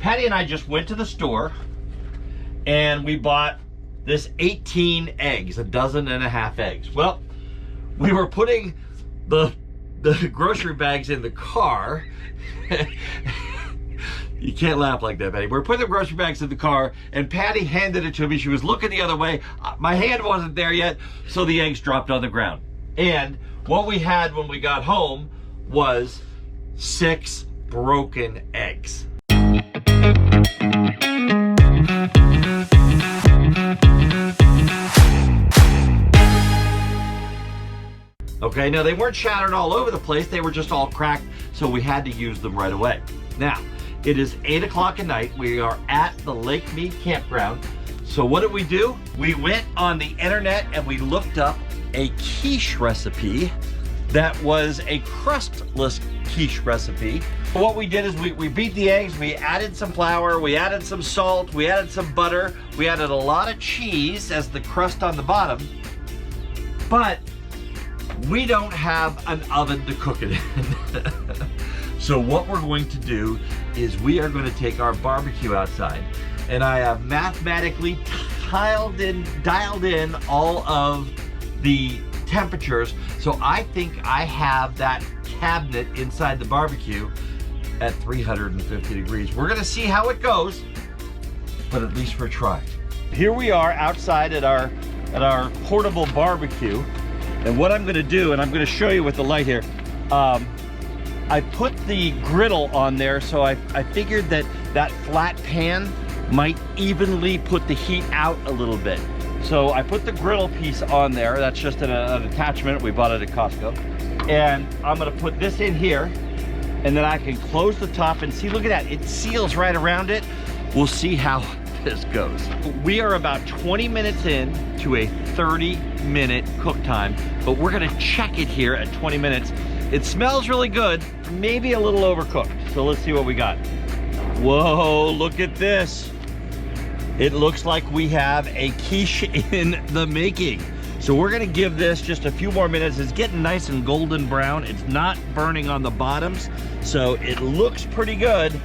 Patty and I just went to the store and we bought this 18 eggs, 12.5 eggs. Well, we were putting the grocery bags in the car. You can't laugh like that, Patty. We're putting the grocery bags in the car, and Patty handed it to me. She was looking the other way. My hand wasn't there yet, so the eggs dropped on the ground. And what we had when we got home was 6 broken eggs. Okay, now they weren't shattered all over the place. They were just all cracked, so we had to use them right away. Now, it is 8 o'clock at night. We are at the Lake Mead campground. So what did we do? We went on the internet and we looked up a quiche recipe that was a crustless quiche recipe. What we did is we beat the eggs, we added some flour, we added some salt, we added some butter, we added a lot of cheese as the crust on the bottom, but we don't have an oven to cook it in. So what we're going to do is we are going to take our barbecue outside, and I have mathematically dialed in all of the temperatures. So I think I have that cabinet inside the barbecue at 350 degrees. We're going to see how it goes, but at least we're trying. Here we are outside at our portable barbecue. And what I'm going to do, and I'm going to show you with the light here, I put the griddle on there, so I figured that flat pan might evenly put the heat out a little bit. So I put the griddle piece on there. That's just an attachment. We bought it at Costco. And I'm going to put this in here, and then I can close the top and see, look at that. It seals right around it. We'll see how this goes. We are about 20 minutes in to a 30-minute cook time, but we're gonna check it here at 20 minutes. It smells really good, maybe a little overcooked. So let's see what we got. Whoa, look at this. It looks like we have a quiche in the making. So we're gonna give this just a few more minutes. It's getting nice and golden brown. It's not burning on the bottoms, so it looks pretty good.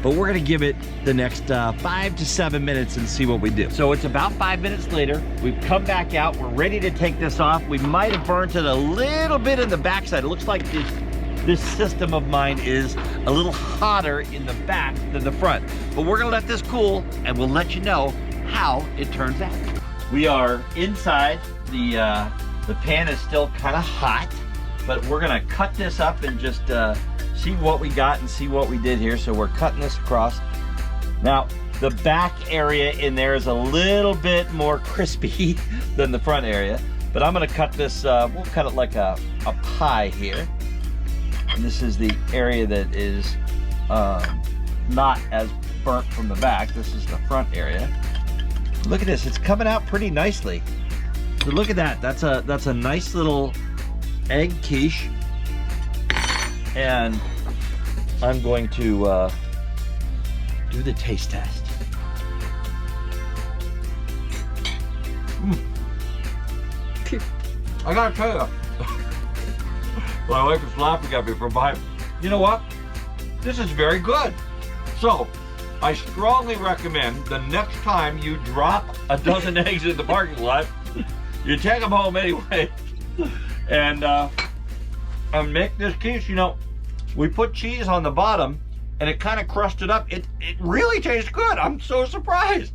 But we're gonna give it the next 5 to 7 minutes and see what we do. So it's about 5 minutes later. We've come back out. We're ready to take this off. We might have burnt it a little bit in the backside. It looks like this system of mine is a little hotter in the back than the front. But we're gonna let this cool, and we'll let you know how it turns out. We are inside. The pan is still kind of hot, but we're gonna cut this up and just see what we got and see what we did here. So we're cutting this across. Now, the back area in there is a little bit more crispy than the front area, but I'm gonna cut this, we'll cut it like a pie here. And this is the area that is not as burnt from the back. This is the front area. Look at this, it's coming out pretty nicely. So look at that, that's a nice little egg quiche. And I'm going to do the taste test. I gotta tell you, my wife was laughing at me from behind. You know what? This is very good. So, I strongly recommend the next time you drop a dozen eggs in the parking lot, you take them home anyway, and make this quiche. You know, we put cheese on the bottom and it kind of crusted up. It really tastes good. I'm so surprised.